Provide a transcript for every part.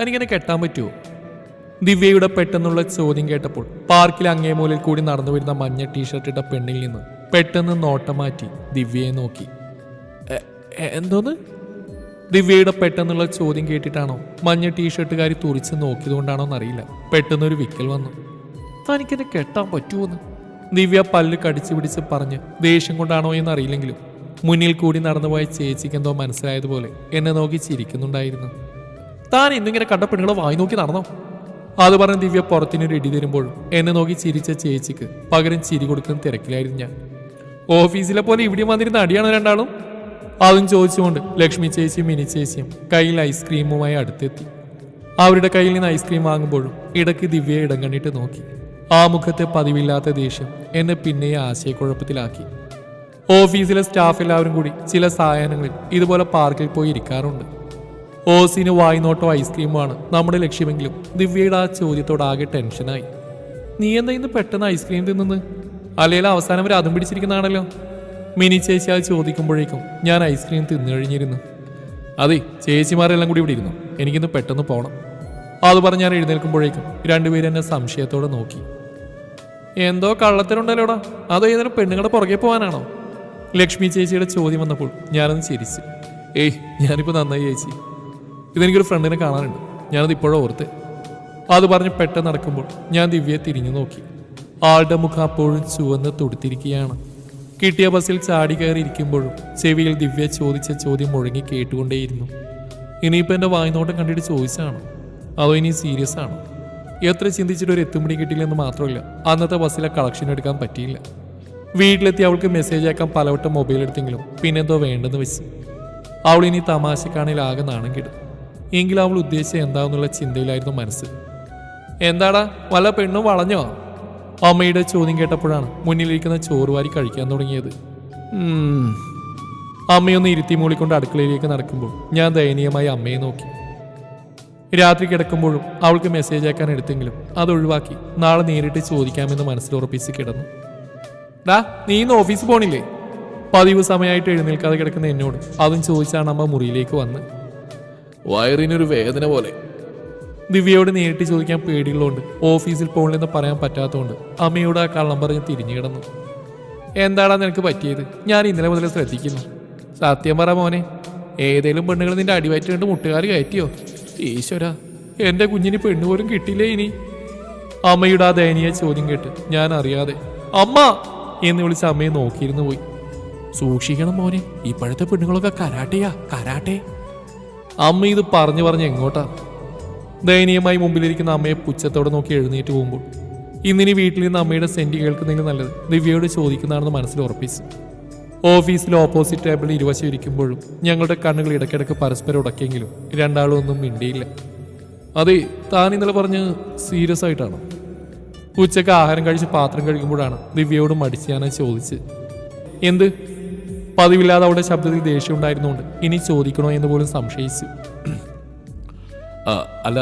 തനിക്കെന്നെ കെട്ടാൻ പറ്റുമോ? ദിവ്യയുടെ പെട്ടെന്നുള്ള ചോദ്യം കേട്ടപ്പോൾ പാർക്കിൽ അങ്ങേമൂലിൽ കൂടി നടന്നു വരുന്ന മഞ്ഞ ടീഷർട്ട് ഇട്ട പെണ്ണിൽ നിന്ന് പെട്ടെന്ന് നോട്ടം മാറ്റി ദിവ്യയെ നോക്കി. എന്തോന്ന്? ദിവ്യയുടെ പെട്ടെന്നുള്ള ചോദ്യം കേട്ടിട്ടാണോ മഞ്ഞ ടീഷർട്ടുകാരി തുറിച്ച് നോക്കിയതുകൊണ്ടാണോ എന്നറിയില്ല, പെട്ടെന്നൊരു വിക്കൽ വന്നു. തനിക്കെന്നെ കെട്ടാൻ പറ്റുമോന്ന് ദിവ്യ പല്ല് കടിച്ചു പിടിച്ച് പറഞ്ഞ് ദേഷ്യം കൊണ്ടാണോ എന്നറിയില്ലെങ്കിലും മുന്നിൽ കൂടി നടന്നുപോയ ചേച്ചിക്ക് എന്തോ മനസ്സിലായതുപോലെ എന്നെ നോക്കി ചിരിക്കുന്നുണ്ടായിരുന്നു. താൻ ഇന്നിങ്ങനെ കണ്ട പെണ്ണുകളെ വായി നോക്കി നടന്നോ? അത് പറഞ്ഞ് ദിവ്യ പുറത്തിനൊരു ഇടി തരുമ്പോഴും എന്നെ നോക്കി ചിരിച്ച ചേച്ചിക്ക് പകരം ചിരി കൊടുക്കുന്ന തിരക്കിലായിരുന്നു ഞാൻ. ഓഫീസിലെ പോലെ ഇവിടെ വന്നിരുന്ന അടിയാണ് രണ്ടാളും. അതും ചോദിച്ചുകൊണ്ട് ലക്ഷ്മി ചേച്ചിയും മിനി ചേച്ചിയും കയ്യിൽ ഐസ്ക്രീമുമായി അടുത്തെത്തി. അവരുടെ കയ്യിൽ നിന്ന് ഐസ്ക്രീം വാങ്ങുമ്പോഴും ഇടയ്ക്ക് ദിവ്യയെ ഇടം കണ്ടിട്ട് നോക്കി. ആ മുഖത്തെ പതിവില്ലാത്ത ദേഷ്യം എന്നെ പിന്നെ ആശയക്കുഴപ്പത്തിലാക്കി. ഓഫീസിലെ സ്റ്റാഫ് എല്ലാവരും കൂടി ചില സായാഹ്നങ്ങളിൽ ഇതുപോലെ പാർക്കിൽ പോയി ഇരിക്കാറുണ്ട്. ഓസിന് വായ്നോട്ടോ ഐസ്ക്രീമുമാണ് നമ്മുടെ ലക്ഷ്യമെങ്കിലും ദിവ്യയുടെ ആ ചോദ്യത്തോടാകെ ടെൻഷനായി. നീ എന്താ ഇന്ന് പെട്ടെന്ന് ഐസ്ക്രീം തിന്നുന്നത്? അല്ലെങ്കിൽ അവസാനം വരെ അതും പിടിച്ചിരിക്കുന്നതാണല്ലോ. മിനി ചേച്ചി അത് ചോദിക്കുമ്പോഴേക്കും ഞാൻ ഐസ്ക്രീം തിന്നു കഴിഞ്ഞിരുന്നു. അതെ, ചേച്ചിമാരെല്ലാം കൂടി ഇവിടെ ഇരുന്നു, എനിക്കിന്ന് പെട്ടെന്ന് പോകണം. അത് പറഞ്ഞ് ഞാൻ എഴുന്നേൽക്കുമ്പോഴേക്കും രണ്ടുപേരും എന്നെ സംശയത്തോടെ നോക്കി. എന്തോ കള്ളത്തരുണ്ടല്ലോടാ, അതോ ഏതെങ്കിലും പെണ്ണുങ്ങളുടെ പുറകെ പോകാനാണോ? ലക്ഷ്മി ചേച്ചിയുടെ ചോദ്യം വന്നപ്പോൾ ഞാനൊന്ന് ചിരിച്ചു. ഏയ്, ഞാനിപ്പോൾ നന്നായി ചേച്ചി, ഇതെനിക്കൊരു ഫ്രണ്ടിനെ കാണാനുണ്ട്, ഞാനത് ഇപ്പോഴും ഓർത്ത്. അത് പറഞ്ഞ് പെട്ടെന്ന് നടക്കുമ്പോൾ ഞാൻ ദിവ്യയെ തിരിഞ്ഞു നോക്കി. ആളുടെ മുഖം അപ്പോഴും ചുവന്ന് തൊടുത്തിരിക്കുകയാണ്. കിട്ടിയ ബസ്സിൽ ചാടി കയറി ഇരിക്കുമ്പോഴും ചെവിയിൽ ദിവ്യ ചോദിച്ച ചോദ്യം മുഴങ്ങി കേട്ടുകൊണ്ടേയിരുന്നു. ഇനിയിപ്പോൾ എൻ്റെ വായ്നോട്ടം കണ്ടിട്ട് ചോദിച്ചാണോ, അതോ ഇനി സീരിയസ് ആണോ? എത്ര ചിന്തിച്ചിട്ട് ഒരു എത്തുംപിടി കിട്ടിയില്ലെന്ന് മാത്രമല്ല, അന്നത്തെ ബസ്സിലെ കളക്ഷൻ എടുക്കാൻ പറ്റിയില്ല. വീട്ടിലെത്തി അവൾക്ക് മെസ്സേജ് അയക്കാൻ പലവട്ടം മൊബൈൽ എടുത്തെങ്കിലും പിന്നെന്തോ വേണ്ടെന്ന് വെച്ചു. അവൾ ഇനി തമാശക്കാണെങ്കിൽ ആകെ നാണം കിടും. എങ്കിലും അവൾ ഉദ്ദേശിച്ചത് എന്താണെന്നുള്ള ചിന്തയിലായിരുന്നു മനസ്സ്. എന്താടാ, വല്ല പെണ്ണും വളഞ്ഞോ? അമ്മയുടെ ചോദ്യം കേട്ടപ്പോഴാണ് മുന്നിലിരിക്കുന്ന ചോറുവാരി കഴിക്കാൻ തുടങ്ങിയത്. അമ്മയൊന്ന് ഇരുത്തി മൂളിക്കൊണ്ട് അടുക്കളയിലേക്ക് നടക്കുമ്പോൾ ഞാൻ ദയനീയമായി അമ്മയെ നോക്കി. രാത്രി കിടക്കുമ്പോഴും അവൾക്ക് മെസ്സേജ് അയക്കാൻ എടുത്തെങ്കിലും അതൊഴിവാക്കി നാളെ നേരിട്ട് ചോദിക്കാമെന്ന് മനസ്സിലുറപ്പിച്ച് കിടന്നു. ഡാ, നീ ഇന്ന് ഓഫീസിൽ പോണില്ലേ? പതിവ് സമയമായിട്ട് എഴുന്നേൽക്കാതെ കിടക്കുന്ന എന്നോട് അതും ചോദിച്ചാണ് അമ്മ മുറിയിലേക്ക് വന്ന്. വയറിനൊരു വേദന പോലെ. ദിവ്യയോട് നേരിട്ട് ചോദിക്കാൻ പേടിയുള്ളതുകൊണ്ട് ഓഫീസിൽ പോകണമെന്ന് പറയാൻ പറ്റാത്തതുകൊണ്ട് അമ്മയോട് ആ കള്ളം പറഞ്ഞ് തിരിഞ്ഞു കിടന്നു. എന്താടാ നിനക്ക് പറ്റിയത്? ഞാൻ ഇന്നലെ മുതൽ ശ്രദ്ധിക്കുന്നു. സത്യം പറ മോനെ, ഏതേലും പെണ്ണുകൾ നിന്റെ അടിവയറ്റ് കണ്ട് മുട്ടുകാർ കയറ്റിയോ? ഈശ്വര, എൻ്റെ കുഞ്ഞിന് പെണ്ണുപോലും കിട്ടില്ലേ ഇനി? അമ്മയുടെ ആ ദയനീയ ചോദ്യം കേട്ട് ഞാൻ അറിയാതെ അമ്മ എന്ന് വിളിച്ച് അമ്മയെ നോക്കിയിരുന്നു പോയി. സൂക്ഷിക്കണം മോനെ, ഇപ്പോഴത്തെ പെണ്ണുങ്ങളൊക്കെ കരാട്ടെയാ, കരാട്ടെ. അമ്മ ഇത് പറഞ്ഞു പറഞ്ഞ് എങ്ങോട്ടാ? ദയനീയമായി മുമ്പിലിരിക്കുന്ന അമ്മയെ പുച്ഛത്തോടെ നോക്കി എഴുന്നേറ്റ് പോകുമ്പോൾ ഇന്നിനി വീട്ടിൽ നിന്ന് അമ്മയുടെ സെന്റ് കേൾക്കുന്നതിന് നല്ലത് ദിവ്യയോട് ചോദിക്കുന്നതാണെന്ന് മനസ്സിൽ ഉറപ്പിച്ചു. ഓഫീസിൽ ഓപ്പോസിറ്റ് ടേബിളിൽ ഇരുവശം ഇരിക്കുമ്പോഴും ഞങ്ങളുടെ കണ്ണുകൾ ഇടയ്ക്കിടയ്ക്ക് പരസ്പരം ഉടക്കിയെങ്കിലും രണ്ടാളും ഒന്നും മിണ്ടിയില്ല. അതെ, താൻ ഇന്നലെ പറഞ്ഞ് സീരിയസ് ആയിട്ടാണ്? ഉച്ചക്ക് ആഹാരം കഴിച്ച് പാത്രം കഴിക്കുമ്പോഴാണ് ദിവ്യയോട് മടിച്ചാനായി ചോദിച്ച്. എന്ത്? പതിവില്ലാതെ അവളുടെ ശബ്ദത്തിൽ ദേഷ്യം ഉണ്ടായിരുന്നുകൊണ്ട് ഇനി ചോദിക്കണോ എന്ന് പോലും സംശയിച്ചു. അല്ല,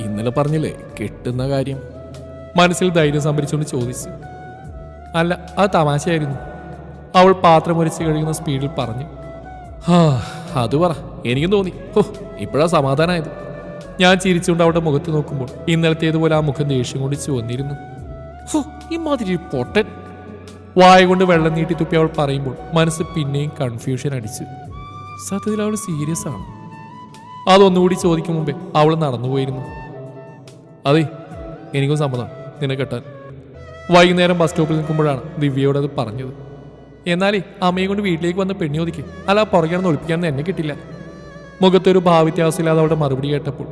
ഇന്നലെ പറഞ്ഞില്ലേ കെട്ടുന്ന കാര്യം? മനസ്സിൽ ധൈര്യം സംഭരിച്ചുകൊണ്ട് ചോദിച്ചു. അല്ല, അത് തമാശയായിരുന്നു, അവൾ പാത്രം ഒരച്ച് കഴിയുന്ന സ്പീഡിൽ പറഞ്ഞു. അത് പറ, എനിക്കും തോന്നി. ഇപ്പോഴാ സമാധാനമായത്. ഞാൻ ചിരിച്ചുകൊണ്ട് അവളുടെ മുഖത്ത് നോക്കുമ്പോൾ ഇന്നലത്തേതുപോലെ ആ മുഖം ദേഷ്യം കൊണ്ട് ചുവന്നിരുന്നു. ഇമാതിരി പൊട്ടൻ. വായ കൊണ്ട് വെള്ളം നീട്ടി തുപ്പി അവൾ പറയുമ്പോൾ മനസ്സ് പിന്നെയും കൺഫ്യൂഷൻ അടിച്ചു. സത്യത്തിൽ അവൾ സീരിയസ് ആണ്? അതൊന്നുകൂടി ചോദിക്കും മുമ്പേ അവൾ നടന്നുപോയിരുന്നു. അതെ, എനിക്കും സമ്മതം നിന്നെ കെട്ടാൻ. വൈകുന്നേരം ബസ് സ്റ്റോപ്പിൽ നിൽക്കുമ്പോഴാണ് ദിവ്യയോടത് പറഞ്ഞത്. എന്നാലേ അമ്മയെ കൊണ്ട് വീട്ടിലേക്ക് വന്ന് പെണ്ണിയോദിക്കും, അല്ല പുറകെ ഒളിപ്പിക്കാനൊന്നും എന്നെ കിട്ടില്ല. മുഖത്തൊരു ഭാവവ്യത്യാസമില്ലാതെ അവളുടെ മറുപടി കേട്ടപ്പോൾ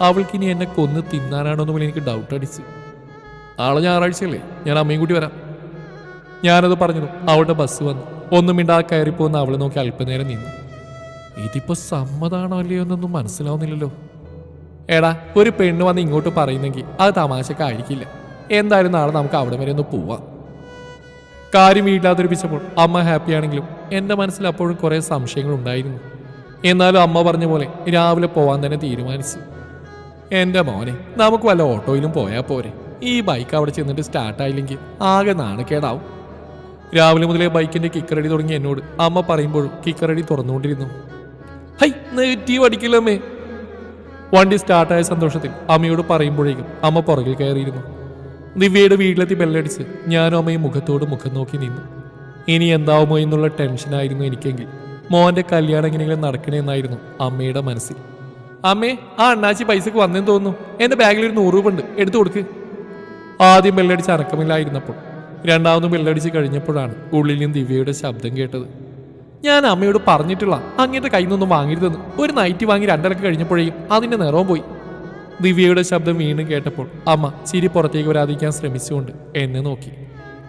അവൾക്കിനി എന്നെ കൊന്ന് തിന്നാനാണോ എന്ന് എനിക്ക് ഡൗട്ട് അടിച്ചു. നാളെ ഞായറാഴ്ചയല്ലേ, ഞാൻ അമ്മയും കൂട്ടി വരാം. ഞാനത് പറഞ്ഞതും അവളുടെ ബസ് വന്നു. ഒന്നും മിണ്ടാതെ കയറിപ്പോന്ന് അവളെ നോക്കി അല്പനേരം നിന്നു. ഇതിപ്പോ സമ്മതാണോ അല്ലയോ എന്നൊന്നും മനസ്സിലാവുന്നില്ലല്ലോ. എടാ, ഒരു പെണ്ണ് വന്ന് ഇങ്ങോട്ട് പറയുന്നെങ്കിൽ അത് തമാശക്കായിരിക്കില്ല. എന്തായാലും നാളെ നമുക്ക് അവിടെ വരെ ഒന്ന് പോവാം. കാര്യം വീട്ടിലാതിരിപ്പിച്ചപ്പോൾ അമ്മ ഹാപ്പിയാണെങ്കിലും എൻ്റെ മനസ്സിൽ അപ്പോഴും കുറേ സംശയങ്ങൾ ഉണ്ടായിരുന്നു. എന്നാലും അമ്മ പറഞ്ഞ പോലെ രാവിലെ പോവാൻ തന്നെ തീരുമാനിച്ചു. എൻ്റെ മോനെ, നമുക്ക് വല്ല ഓട്ടോയിലും പോയാൽ പോരെ? ഈ ബൈക്ക് അവിടെ ചെന്നിട്ട് സ്റ്റാർട്ടായില്ലെങ്കിൽ ആകെ നാണക്കേടാവും. രാവിലെ മുതലേ ബൈക്കിൻ്റെ കിക്കറടി തുടങ്ങി എന്നോട് അമ്മ പറയുമ്പോഴും കിക്കറടി തുറന്നുകൊണ്ടിരുന്നു. High, negative അടിക്കില്ലമ്മേ. വണ്ടി സ്റ്റാർട്ടായ സന്തോഷത്തിൽ അമ്മയോട് പറയുമ്പോഴേക്കും അമ്മ പുറകിൽ കയറിയിരുന്നു. ദിവ്യയുടെ വീട്ടിലെത്തി ബെല്ലടിച്ച് ഞാനും അമ്മയും മുഖത്തോട് മുഖം നോക്കി നിന്നു. ഇനി എന്താവുമോ എന്നുള്ള ടെൻഷനായിരുന്നു എനിക്കെങ്കിൽ മോന്റെ കല്യാണം എങ്ങനെയെങ്കിലും നടക്കണേ എന്നായിരുന്നു അമ്മയുടെ മനസ്സിൽ. അമ്മേ, ആ അണ്ണാച്ചി പൈസക്ക് വന്നെന്ന് തോന്നുന്നു. എന്റെ ബാഗിൽ ഒരു 100 രൂപ ഉണ്ട്, എടുത്തു കൊടുക്ക്. ആദ്യം ബെല്ലടിച്ച് അനക്കമില്ലായിരുന്നപ്പോൾ രണ്ടാമതും ബെല്ലടിച്ച് കഴിഞ്ഞപ്പോഴാണ് ഉള്ളിൽ നിന്ന് ദിവ്യയുടെ ശബ്ദം കേട്ടത്. ഞാൻ അമ്മയോട് പറഞ്ഞിട്ടുള്ള അങ്ങനത്തെ കയ്യിൽ നിന്നൊന്നും വാങ്ങരുതെന്ന്. ഒരു നൈറ്റി വാങ്ങി 2 ഇടക്ക് കഴിഞ്ഞപ്പോഴേക്കും അതിന്റെ നിറവും പോയി. ദിവ്യയുടെ ശബ്ദം വീണ്ടും കേട്ടപ്പോൾ അമ്മ ചിരി പുറത്തേക്ക് വരാതിരിക്കാൻ ശ്രമിച്ചുകൊണ്ട് എന്നെ നോക്കി.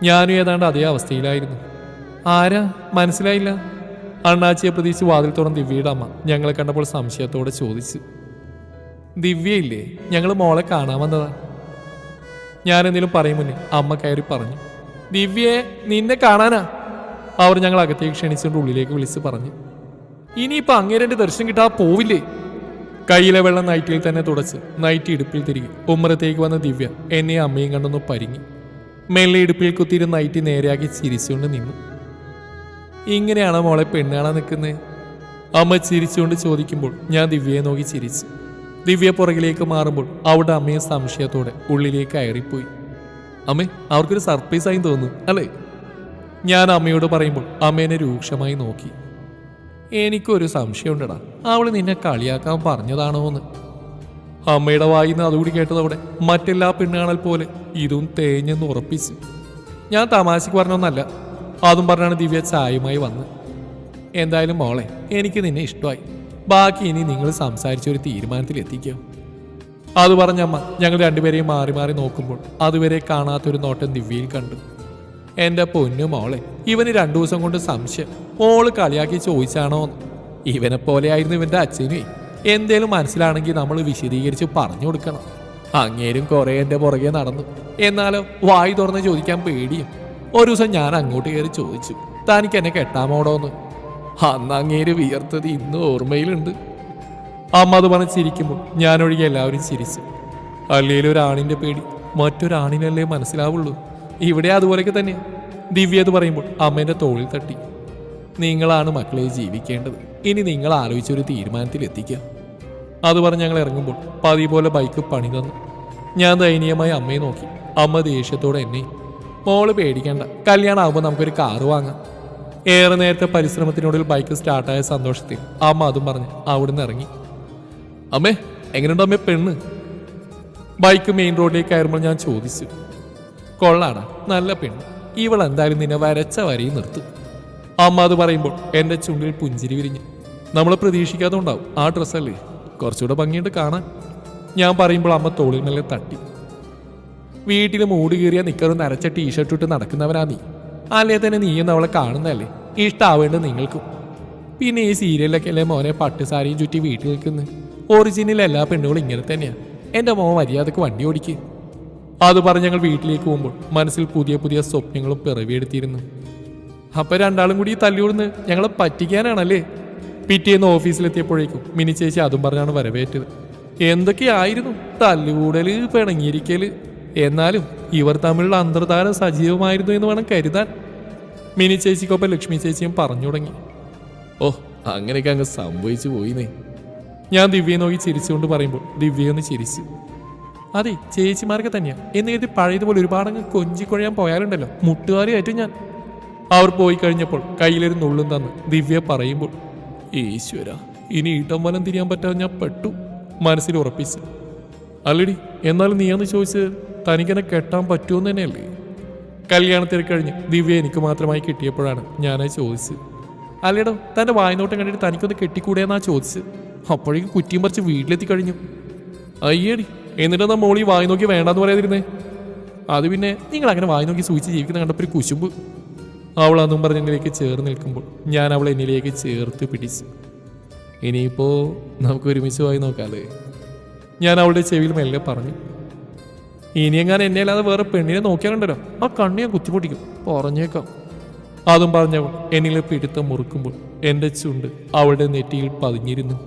ഞാനും ഏതാണ്ട് അതേ അവസ്ഥയിലായിരുന്നു. ആരാ മനസ്സിലായില്ല? അണ്ണാച്ചിയെ പ്രതീക്ഷിച്ച് വാതിൽ തുറന്ന് ദിവ്യയുടെ അമ്മ ഞങ്ങളെ കണ്ടപ്പോൾ സംശയത്തോടെ ചോദിച്ചു. ദിവ്യയില്ലേ? ഞങ്ങൾ മോളെ കാണാൻ വന്നതാ. ഞാനെന്തെങ്കിലും പറയും മുന്നേ അമ്മ കയറി പറഞ്ഞു. ദിവ്യയെ നിന്നെ കാണാനാ? അവർ ഞങ്ങൾ അകത്തേക്ക് ക്ഷണിച്ചുകൊണ്ട് ഉള്ളിലേക്ക് വിളിച്ച് പറഞ്ഞു. ഇനിയിപ്പോ അങ്ങേരെ ദർശനം കിട്ടാതെ പോവില്ലേ? കയ്യിലെ വെള്ളം നൈറ്റിയിൽ തന്നെ തുടച്ച് നൈറ്റി ഇടുപ്പിൽ തിരികെ ഉമ്മറത്തേക്ക് വന്ന ദിവ്യ എന്നെ അമ്മയും കണ്ടൊന്ന് പരിങ്ങി. മെല്ലെ ഇടുപ്പിൽ കുത്തിയിരുന്ന നൈറ്റി നേരെയാക്കി ചിരിച്ചുകൊണ്ട് നിന്നു. ഇങ്ങനെയാണോ മോളെ പെണ്ണ് കാണാൻ നിൽക്കുന്നത്? അമ്മ ചിരിച്ചുകൊണ്ട് ചോദിക്കുമ്പോൾ ഞാൻ ദിവ്യയെ നോക്കി ചിരിച്ചു. ദിവ്യ പുറകിലേക്ക് മാറുമ്പോൾ അവിടെ അമ്മയെ സംശയത്തോടെ ഉള്ളിലേക്ക് കയറിപ്പോയി. അമ്മേ, അവർക്കൊരു സർപ്രൈസായി തോന്നുന്നു അല്ലേ? ഞാൻ അമ്മയോട് പറയുമ്പോൾ അമ്മേനെ രൂക്ഷമായി നോക്കി. എനിക്കൊരു സംശയമുണ്ടടാ, അവൾ നിന്നെ കളിയാക്കാൻ പറഞ്ഞതാണോ എന്ന്. അമ്മയുടെ വായിന്ന് അതുകൂടി കേട്ടതോടെ മറ്റെല്ലാ പെണ്ണുകാണൽ പോലെ ഇതും തേഞ്ഞെന്ന് ഉറപ്പിച്ചു. ഞാൻ തമാശക്ക് പറഞ്ഞൊന്നല്ല. അതും പറഞ്ഞാണ് ദിവ്യ ചായയുമായി വന്ന്. എന്തായാലും മോളെ, എനിക്ക് നിന്നെ ഇഷ്ടമായി. ബാക്കി ഇനി നിങ്ങൾ സംസാരിച്ചൊരു തീരുമാനത്തിൽ എത്തിക്കാം. അത് പറഞ്ഞമ്മ ഞങ്ങൾ രണ്ടുപേരെയും മാറി മാറി നോക്കുമ്പോൾ അതുവരെ കാണാത്തൊരു നോട്ടം ദിവ്യയിൽ കണ്ടു. എൻ്റെ പൊന്നു മോളെ, ഇവന് 2 ദിവസം കൊണ്ട് സംശയം. മോള് കളിയാക്കി ചോദിച്ചാണോ? ഇവനെ പോലെ ആയിരുന്നു ഇവൻ്റെ അച്ഛനുമേ. എന്തേലും മനസ്സിലാണെങ്കിൽ നമ്മൾ വിശദീകരിച്ച് പറഞ്ഞു കൊടുക്കണം. അങ്ങേരും കുറേ എൻ്റെ പുറകെ നടന്നു. എന്നാലോ വായി തുറന്ന് ചോദിക്കാൻ പേടിയും. ഒരു ദിവസം ഞാൻ അങ്ങോട്ട് കയറി ചോദിച്ചു, തനിക്ക് എന്നെ കെട്ടാമോടോന്ന്. അന്ന് അങ്ങേര് വിയർത്തത് ഇന്ന് ഓർമ്മയിലുണ്ട്. അമ്മ അത് പറഞ്ഞ് ചിരിക്കുമ്പോൾ ഞാനൊഴികെ എല്ലാവരും ചിരിച്ചു. അല്ലേലും ഒരാണിൻ്റെ പേടി മറ്റൊരാണിനല്ലേ മനസ്സിലാവുള്ളൂ. ഇവിടെ അതുപോലെയൊക്കെ തന്നെയാണ്. ദിവ്യ അത് പറയുമ്പോൾ അമ്മേൻ്റെ തോളിൽ തട്ടി. നിങ്ങളാണ് മക്കളെ ജീവിക്കേണ്ടത്. ഇനി നിങ്ങൾ ആലോചിച്ചൊരു തീരുമാനത്തിൽ എത്തിക്കുക. അത് പറഞ്ഞ് ഞങ്ങൾ ഇറങ്ങുമ്പോൾ പതിവ് പോലെ ബൈക്ക് പണി തന്നു. ഞാൻ ദയനീയമായി അമ്മയെ നോക്കി. അമ്മ ദേഷ്യത്തോടെ എന്നെ, മോള് പേടിക്കേണ്ട, കല്യാണം ആകുമ്പോൾ നമുക്കൊരു കാറ് വാങ്ങാം. ഏറെ നേരത്തെ പരിശ്രമത്തിനോടിൽ ബൈക്ക് സ്റ്റാർട്ടായ സന്തോഷത്തിൽ അമ്മ അതും പറഞ്ഞ് അവിടുന്ന് ഇറങ്ങി. അമ്മേ, എങ്ങനെയുണ്ട് അമ്മേ പെണ്ണ്? ബൈക്ക് മെയിൻ റോഡിലേക്ക് കയറുമ്പോൾ ഞാൻ ചോദിച്ചു. കൊള്ളാടാ, നല്ല പെണ്ണ്. ഇവൾ എന്തായാലും നിന്നെ വരച്ച വരയും നിർത്തും. അമ്മ അത് പറയുമ്പോൾ എൻ്റെ ചുണ്ടിൽ പുഞ്ചിരി വിരിഞ്ഞു. നമ്മൾ പ്രതീക്ഷിക്കാതെ ഉണ്ടാവും. ആ ഡ്രസ്സല്ലേ, കുറച്ചുകൂടെ ഭംഗിയുണ്ട് കാണാൻ. ഞാൻ പറയുമ്പോൾ അമ്മ തോളിൽ മേലെ തട്ടി. വീട്ടിൽ മൂടി കീറിയ നിക്കറും നരച്ച ടീഷർട്ട് ഇട്ട് നടക്കുന്നവനാ നീ. അല്ലേ തന്നെ നീയെന്ന് അവളെ കാണുന്നതല്ലേ? ഇഷ്ടാവേണ്ടത് നിങ്ങൾക്കും. പിന്നെ ഈ സീരിയലൊക്കെ അല്ലേ മോനെ പട്ടുസാരിയും ചുറ്റി വീട്ടിൽ നിൽക്കുന്നത്. ഒറിജിനൽ എല്ലാ പെണ്ണുകളും ഇങ്ങനെ തന്നെയാണ്. എൻ്റെ മോൻ മര്യാദക്ക് വണ്ടി ഓടിക്കുക. അത് പറഞ്ഞ് ഞങ്ങൾ വീട്ടിലേക്ക് പോകുമ്പോൾ മനസ്സിൽ പുതിയ പുതിയ സ്വപ്നങ്ങളും പിറവിയെടുത്തിരുന്നു. അപ്പം രണ്ടാളും കൂടി തല്ലിയോടുന്ന് ഞങ്ങളെ പറ്റിക്കാനാണല്ലേ? പിറ്റേന്ന് ഓഫീസിലെത്തിയപ്പോഴേക്കും മിനി ചേച്ചി അതും പറഞ്ഞാണ് വരവേറ്റത്. എന്തൊക്കെയായിരുന്നു തല്ലുകൂടല്, പിണങ്ങിയിരിക്കല്. എന്നാലും ഇവർ തമ്മിലുള്ള അന്തർധാര സജീവമായിരുന്നു എന്ന് വേണം കരുതാൻ. മിനി ചേച്ചിക്കൊപ്പം ലക്ഷ്മി ചേച്ചിയും പറഞ്ഞു തുടങ്ങി. ഓ, അങ്ങനെയൊക്കെ അങ്ങ് സംഭവിച്ചു പോയിന്നേ. ഞാൻ ദിവ്യയെ നോക്കി ചിരിച്ചുകൊണ്ട് പറയുമ്പോൾ ദിവ്യയൊന്ന് ചിരിച്ചു. അതെ, ചേച്ചിമാർക്ക് തന്നെയാണ് എന്ന് കരുതി പഴയതുപോലെ ഒരുപാടങ്ങ് കൊഞ്ചിക്കൊഴയാൻ പോയാലുണ്ടല്ലോ മുട്ടുകാരിയായിട്ടും ഞാൻ. അവർ പോയി കഴിഞ്ഞപ്പോൾ കയ്യിലൊരു നുള്ളും തന്ന് ദിവ്യ പറയുമ്പോൾ, ഈശ്വര, ഇനി ഈട്ടം വലം തിരിയാൻ പറ്റാതെ ഞാൻ പെട്ടു. മനസ്സിൽ ഉറപ്പിച്ചു. അല്ലടി, എന്നാലും നീയാന്ന് ചോദിച്ചത് തനിക്കെന്നെ കെട്ടാൻ പറ്റുമെന്ന് തന്നെയല്ലേ? കല്യാണത്തിൽ കഴിഞ്ഞ് ദിവ്യ എനിക്ക് മാത്രമായി കിട്ടിയപ്പോഴാണ് ഞാനത് ചോദിച്ചത്. അല്ലേടോ, തൻ്റെ വായനോട്ടം കണ്ടിട്ട് തനിക്കൊന്ന് കെട്ടിക്കൂടെയെന്നാ ചോദിച്ചത്. അപ്പോഴേക്കും കുറ്റിയും പറിച്ച് വീട്ടിലെത്തി കഴിഞ്ഞു. അയ്യേടി, എന്നിട്ടെന്നാ മോളി വായി നോക്കി വേണ്ടാന്ന് പറയാതിരുന്നേ? അത് പിന്നെ നിങ്ങൾ അങ്ങനെ വായി നോക്കി സൂചിച്ച് ജീവിക്കുന്ന കണ്ടപ്പോൾ ഒരു കുശുമ്പ്. അവൾ അന്നും പറഞ്ഞ് എന്നിലേക്ക് ചേർന്ന് നിൽക്കുമ്പോൾ ഞാൻ അവളെ എന്നിലേക്ക് ചേർത്ത് പിടിച്ചു. ഇനിയിപ്പോൾ നമുക്ക് ഒരുമിച്ച് വായി നോക്കാല്ലേ? ഞാൻ അവളുടെ ചെവിയിൽ മെല്ലെ പറഞ്ഞു. ഇനിയെങ്ങാൻ എന്നെ അല്ലാതെ വേറെ പെണ്ണിനെ നോക്കിയാലുണ്ടല്ലോ ആ കണ്ണി ഞാൻ കുത്തിപ്പൊട്ടിക്കും, പറഞ്ഞേക്കാം. അതും പറഞ്ഞവൾ എന്നിലെ പിടുത്തം മുറുക്കുമ്പോൾ എൻ്റെ ചുണ്ട് അവളുടെ നെറ്റിയിൽ പതിഞ്ഞിരുന്നു.